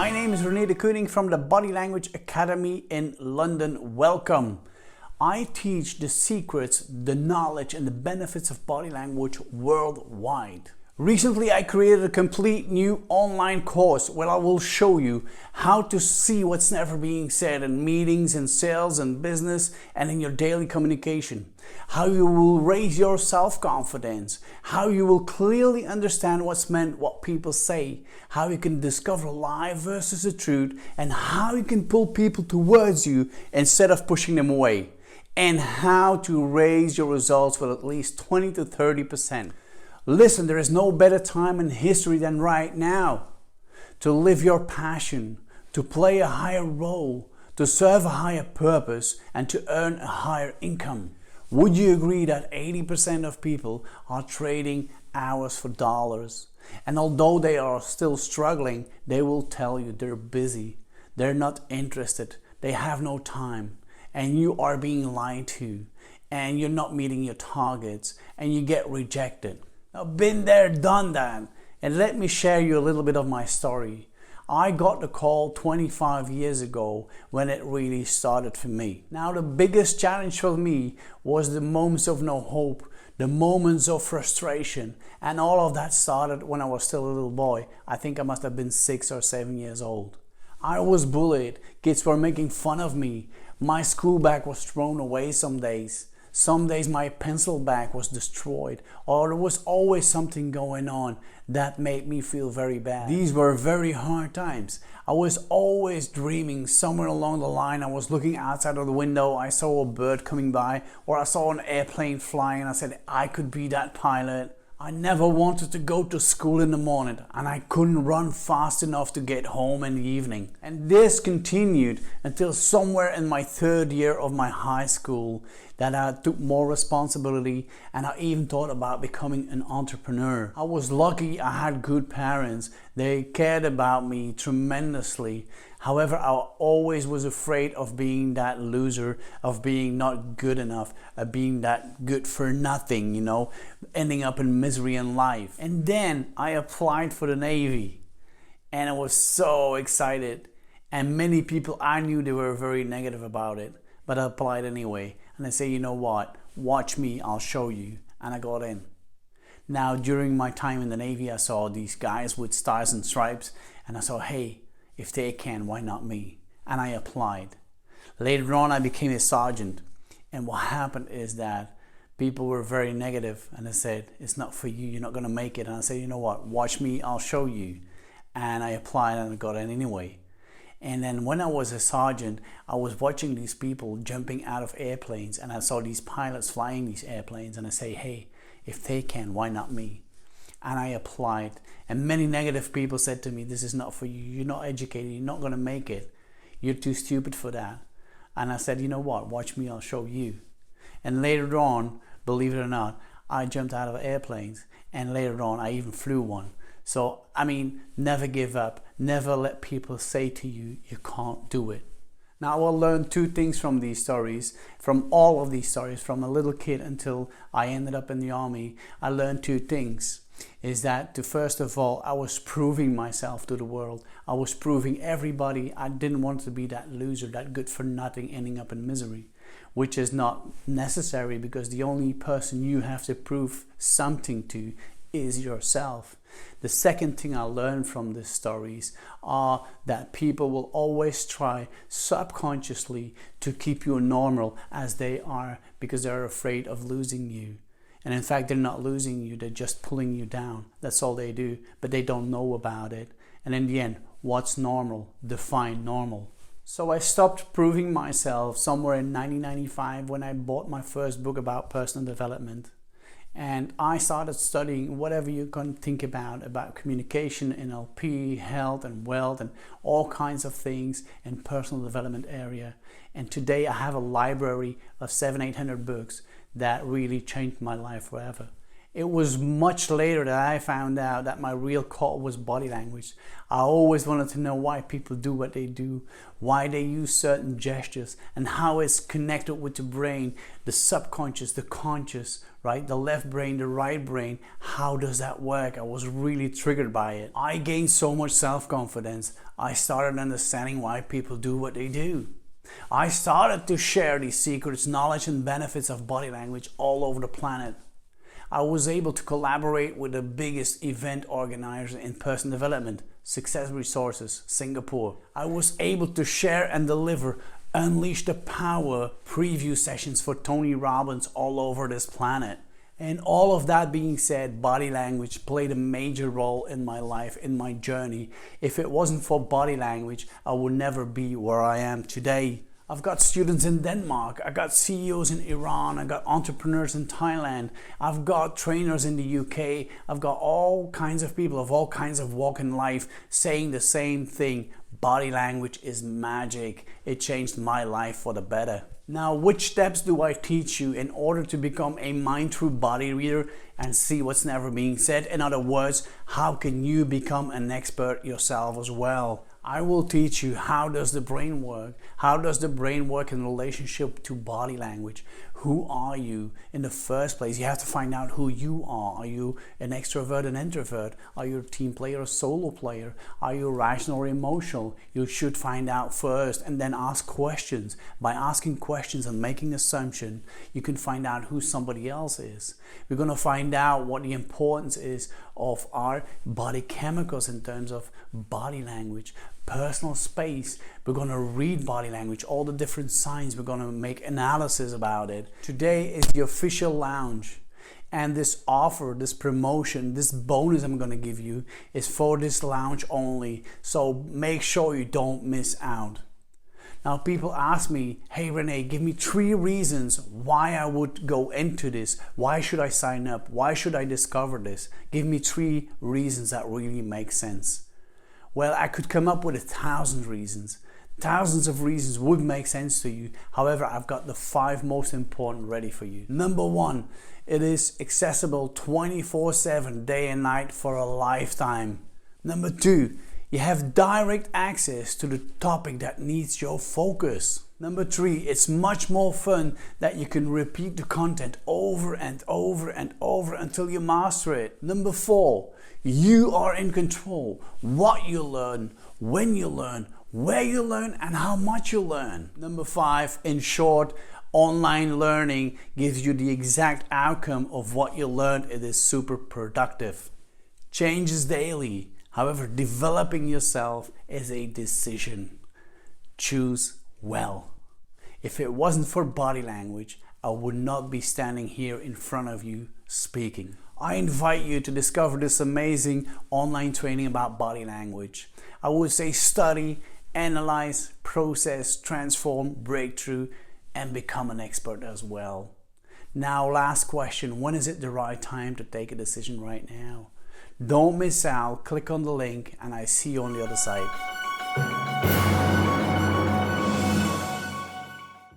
my name is Rene Deceuninck from the Body Language Academy in London. Welcome. I teach the secrets, the knowledge and the benefits of body language worldwide. Recently I created a complete new online course where I will show you how to see what's never being said in meetings, in sales and business and in your daily communication. How you will raise your self-confidence, how you will clearly understand what's meant, what people say, how you can discover lie versus the truth, and how you can pull people towards you instead of pushing them away, and how to raise your results with at least 20 to 30%. Listen, there is no better time in history than right now to live your passion, to play a higher role, to serve a higher purpose, and to earn a higher income. Would you agree that 80% of people are trading hours for dollars? And although they are still struggling, they will tell you they're busy, they're not interested, they have no time, and you are being lied to, and you're not meeting your targets, and you get rejected. I've been there, done that. And let me share you a little bit of my story. I got the call 25 years ago when it really started for me. Now the biggest challenge for me was the moments of no hope, the moments of frustration, and all of that started when I was still a little boy. I think I must have been 6 or 7 years old. I was bullied, kids were making fun of me, my school bag was thrown away some days. Some days my pencil bag was destroyed, or there was always something going on that made me feel very bad. These were very hard times. I was always dreaming. Somewhere along the line I was looking outside of the window, I saw a bird coming by, or I saw an airplane flying and I said I could be that pilot. I never wanted to go to school in the morning and I couldn't run fast enough to get home in the evening. And this continued until somewhere in my 3rd year of my high school that I took more responsibility and I even thought about becoming an entrepreneur. I was lucky I had good parents. They cared about me tremendously. However, I always was afraid of being that loser, of being not good enough, of being that good for nothing, you know, ending up in misery in life. And then I applied for the Navy and I was so excited. And many people I knew, they were very negative about it, but I applied anyway. And I say, you know what, watch me, I'll show you. And I got in. Now, during my time in the Navy, I saw these guys with stars and stripes and I saw, hey, if they can, why not me? And I applied. Later on, I became a sergeant. And what happened is that people were very negative and they said, it's not for you, you're not gonna make it. And I said, you know what, watch me, I'll show you. And I applied and I got in anyway. And then when I was a sergeant, I was watching these people jumping out of airplanes and I saw these pilots flying these airplanes and I say, hey, if they can, why not me? And I applied, and many negative people said to me, this is not for you, you're not educated, you're not going to make it, you're too stupid for that. And I said, you know what, watch me, I'll show you. And later on, believe it or not, I jumped out of airplanes, and later on I even flew one. So I mean, never give up, never let people say to you, you can't do it. Now I will learn 2 things from these stories, from all of these stories, from a little kid until I ended up in the army. I learned 2 things. Is that first of all, I was proving myself to the world. I was proving everybody I didn't want to be that loser, that good for nothing, ending up in misery, which is not necessary because the only person you have to prove something to is yourself. The second thing I learned from these stories are that people will always try subconsciously to keep you normal as they are because they're afraid of losing you. And in fact, they're not losing you, they're just pulling you down. That's all they do, but they don't know about it. And in the end, what's normal? Define normal. So I stopped proving myself somewhere in 1995 when I bought my first book about personal development. And I started studying whatever you can think about communication, NLP, health and wealth and all kinds of things in personal development area. And today I have a library of 700-800 books that really changed my life forever. It was much later that I found out that my real call was body language. I always wanted to know why people do what they do, why they use certain gestures, and how it's connected with the brain, the subconscious, the conscious, right? The left brain, the right brain. How does that work? I was really triggered by it. I gained so much self-confidence. I started understanding why people do what they do. I started to share these secrets, knowledge, and benefits of body language all over the planet. I was able to collaborate with the biggest event organizer in personal development, Success Resources, Singapore. I was able to share and deliver Unleash the Power preview sessions for Tony Robbins all over this planet. And all of that being said, body language played a major role in my life, in my journey. If it wasn't for body language, I would never be where I am today. I've got students in Denmark, I've got CEOs in Iran, I've got entrepreneurs in Thailand, I've got trainers in the UK, I've got all kinds of people of all kinds of walk in life saying the same thing. Body language is magic. It changed my life for the better. Now, which steps do I teach you in order to become a mind through body reader and see what's never being said? In other words, how can you become an expert yourself as well? I will teach you how does the brain work? How does the brain work in relationship to body language? Who are you in the first place? You have to find out who you are. Are you an extrovert, an introvert? Are you a team player, a solo player? Are you rational or emotional? You should find out first and then ask questions. By asking questions and making assumptions, you can find out who somebody else is. We're going to find out what the importance is of our body chemicals in terms of body language, personal space. We're going to read body language, all the different signs. We're going to make analysis about it. Today is the official launch, and this offer, this promotion, this bonus I'm going to give you is for this launch only. So make sure you don't miss out. Now people ask me, hey Rene, give me 3 reasons why I would go into this. Why should I sign up? Why should I discover this? Give me 3 reasons that really make sense. Well, I could come up with 1,000 reasons. Thousands of reasons would make sense to you. However, I've got the 5 most important ready for you. Number 1, it is accessible 24/7, day and night for a lifetime. Number 2, you have direct access to the topic that needs your focus. Number 3, it's much more fun that you can repeat the content over and over and over until you master it. Number 4, you are in control. What you learn, when you learn, where you learn, and how much you learn. Number 5, in short, online learning gives you the exact outcome of what you learned. It is super productive. Change is daily. However, developing yourself is a decision. Choose well. If it wasn't for body language, I would not be standing here in front of you speaking. I invite you to discover this amazing online training about body language. I would say study, analyze, process, transform, breakthrough, and become an expert as well. Now, last question, when is it the right time to take a decision right now? Don't miss out, click on the link, and I see you on the other side.